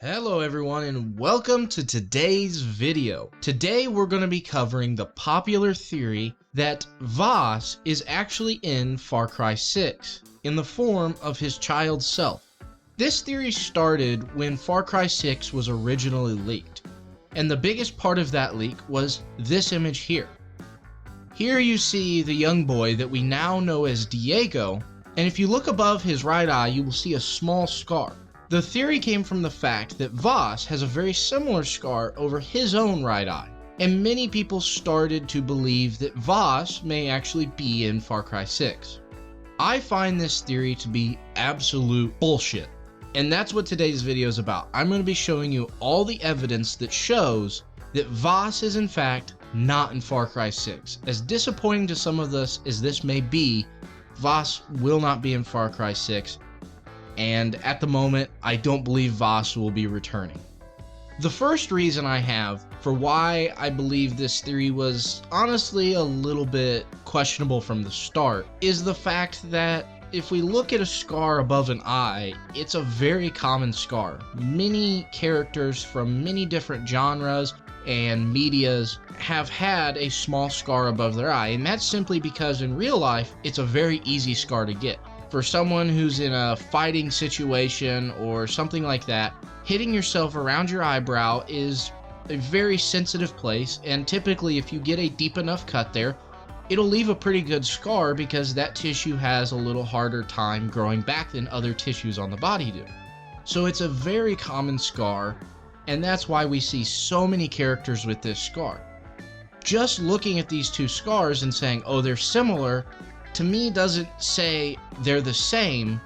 Hello everyone and welcome to today's video. Today we're going to be covering the popular theory that Vaas is actually in Far Cry 6 in the form of his child self. This theory started when Far Cry 6 was originally leaked, and the biggest part of that leak was this image here. Here you see the young boy that we now know as Diego, and if you look above his right eye you will see a small scar. The theory came from the fact that Vaas has a very similar scar over his own right eye, and many people started to believe that Vaas may actually be in Far Cry 6. I find this theory to be absolute bullshit, and that's what today's video is about. I'm going to be showing you all the evidence that shows that Vaas is in fact not in Far Cry 6. As disappointing to some of us as this may be, Vaas will not be in Far Cry 6. And at the moment, I don't believe Vaas will be returning. The first reason I have for why I believe this theory was honestly a little bit questionable from the start is the fact that if we look at a scar above an eye, it's a very common scar. Many characters from many different genres and medias have had a small scar above their eye, and that's simply because in real life, it's a very easy scar to get. For someone who's in a fighting situation or something like that, hitting yourself around your eyebrow is a very sensitive place, and typically if you get a deep enough cut there, it'll leave a pretty good scar because that tissue has a little harder time growing back than other tissues on the body do. So it's a very common scar, and that's why we see so many characters with this scar. Just looking at these two scars and saying, oh, they're similar, to me doesn't say they're the same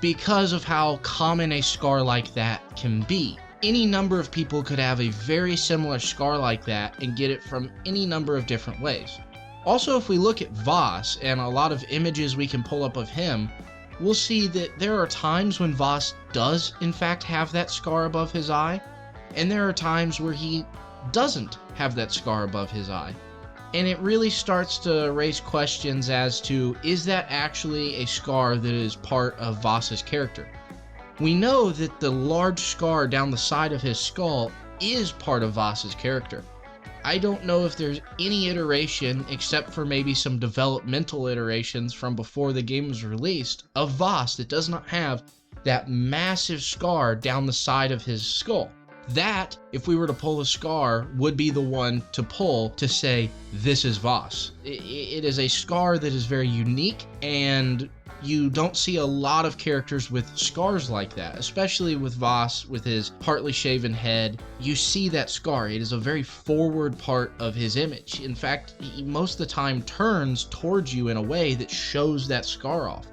because of how common a scar like that can be. Any number of people could have a very similar scar like that and get it from any number of different ways. Also, if we look at Vaas and a lot of images we can pull up of him, we'll see that there are times when Vaas does in fact have that scar above his eye, and there are times where he doesn't have that scar above his eye. And it really starts to raise questions as to, is that actually a scar that is part of Vaas's character? We know that the large scar down the side of his skull is part of Vaas's character. I don't know if there's any iteration, except for maybe some developmental iterations from before the game was released, of Vaas that does not have that massive scar down the side of his skull. That, if we were to pull a scar, would be the one to pull to say, this is Vaas. It is a scar that is very unique, and you don't see a lot of characters with scars like that, especially with Vaas with his partly shaven head. You see that scar. It is a very forward part of his image. In fact, he most of the time turns towards you in a way that shows that scar off.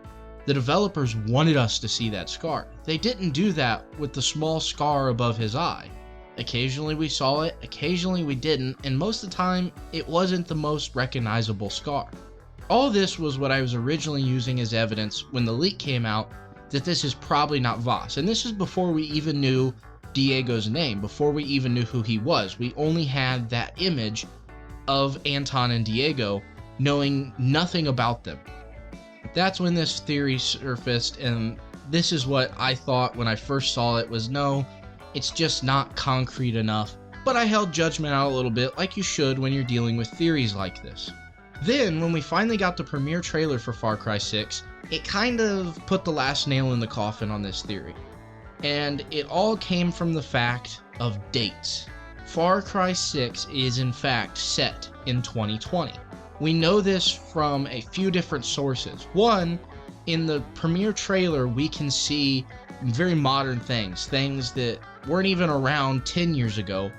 The developers wanted us to see that scar. They didn't do that with the small scar above his eye. Occasionally we saw it, occasionally we didn't, and most of the time it wasn't the most recognizable scar. All this was what I was originally using as evidence when the leak came out that this is probably not Vaas. And this is before we even knew Diego's name, before we even knew who he was. We only had that image of Anton and Diego, knowing nothing about them. That's when this theory surfaced, and this is what I thought when I first saw it was, no, it's just not concrete enough. But I held judgment out a little bit, like you should when you're dealing with theories like this. Then, when we finally got the premiere trailer for Far Cry 6, it kind of put the last nail in the coffin on this theory. And it all came from the fact of dates. Far Cry 6 is in fact set in 2020. We know this from a few different sources. One, in the premiere trailer, we can see very modern things that weren't even around 10 years ago,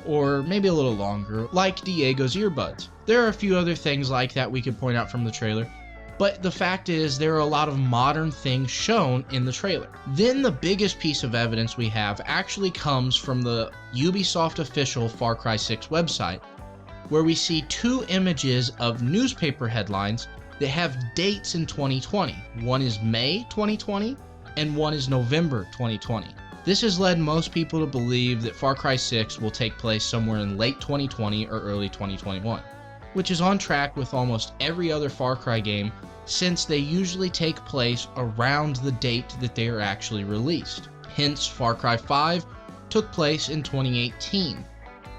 or maybe a little longer, like Diego's earbuds. There are a few other things like that we could point out from the trailer, but the fact is there are a lot of modern things shown in the trailer. Then the biggest piece of evidence we have actually comes from the Ubisoft official Far Cry 6 website, where we see two images of newspaper headlines that have dates in 2020. One is May 2020 and one is November 2020. This has led most people to believe that Far Cry 6 will take place somewhere in late 2020 or early 2021, which is on track with almost every other Far Cry game since they usually take place around the date that they are actually released. Hence, Far Cry 5 took place in 2018.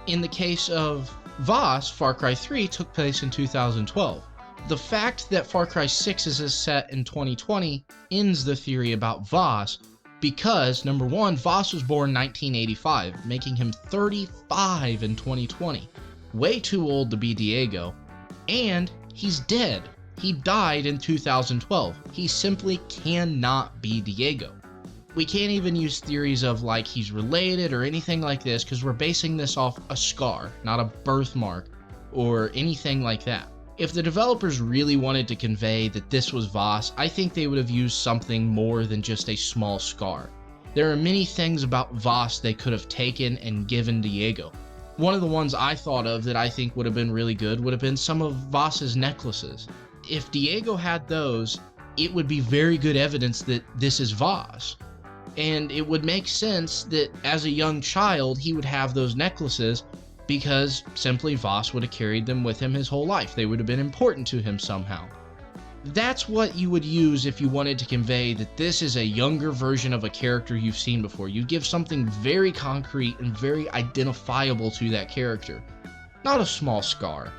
In the case of Vaas, Far Cry 3 took place in 2012. The fact that Far Cry 6 is set in 2020 ends the theory about Vaas because, number one, Vaas was born in 1985, making him 35 in 2020. Way too old to be Diego, and he's dead. He died in 2012. He simply cannot be Diego. We can't even use theories of like he's related or anything like this because we're basing this off a scar, not a birthmark or anything like that. If the developers really wanted to convey that this was Vaas, I think they would have used something more than just a small scar. There are many things about Vaas they could have taken and given Diego. One of the ones I thought of that I think would have been really good would have been some of Vaas's necklaces. If Diego had those, it would be very good evidence that this is Vaas. And it would make sense that as a young child, he would have those necklaces because simply Vaas would have carried them with him his whole life. They would have been important to him somehow. That's what you would use if you wanted to convey that this is a younger version of a character you've seen before. You give something very concrete and very identifiable to that character, not a small scar.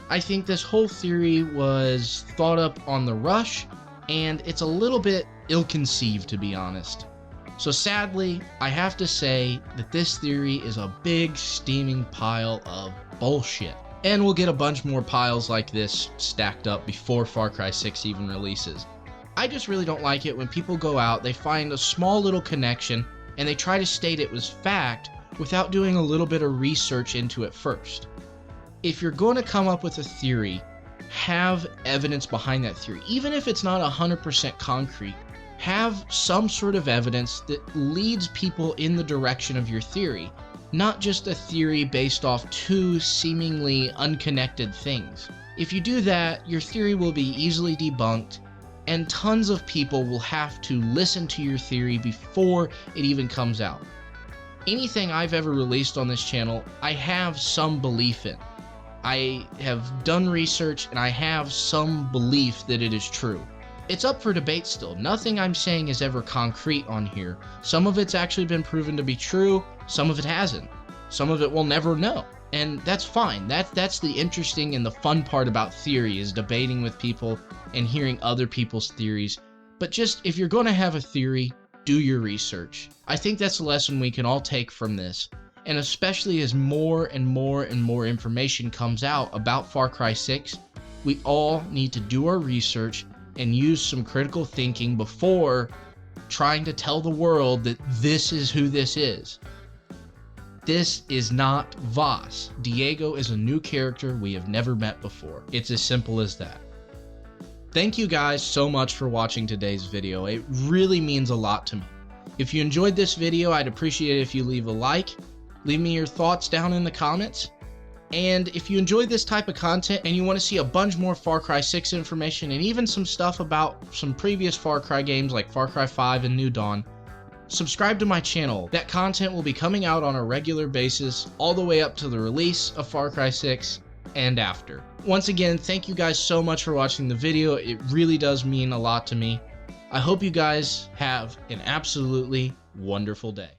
I think this whole theory was thought up on the rush, and it's a little bit ill-conceived, to be honest. So sadly, I have to say that this theory is a big steaming pile of bullshit. And we'll get a bunch more piles like this stacked up before Far Cry 6 even releases. I just really don't like it when people go out, they find a small little connection, and they try to state it was fact without doing a little bit of research into it first. If you're going to come up with a theory, have evidence behind that theory. Even if it's not 100% concrete, have some sort of evidence that leads people in the direction of your theory, not just a theory based off two seemingly unconnected things. If you do that, your theory will be easily debunked, and tons of people will have to listen to your theory before it even comes out. Anything I've ever released on this channel, I have some belief in. I have done research and I have some belief that it is true. It's up for debate still. Nothing I'm saying is ever concrete on here. Some of it's actually been proven to be true, some of it hasn't. Some of it we'll never know. And that's fine. That's the interesting and the fun part about theory, is debating with people and hearing other people's theories. But just, if you're going to have a theory, do your research. I think that's a lesson we can all take from this. And especially as more and more and more information comes out about Far Cry 6, we all need to do our research and use some critical thinking before trying to tell the world that this is who this is. This is not Vaas. Diego is a new character we have never met before. It's as simple as that. Thank you guys so much for watching today's video. It really means a lot to me. If you enjoyed this video, I'd appreciate it if you leave a like. Leave me your thoughts down in the comments. And if you enjoyed this type of content and you want to see a bunch more Far Cry 6 information and even some stuff about some previous Far Cry games like Far Cry 5 and New Dawn, subscribe to my channel. That content will be coming out on a regular basis all the way up to the release of Far Cry 6 and after. Once again, thank you guys so much for watching the video. It really does mean a lot to me. I hope you guys have an absolutely wonderful day.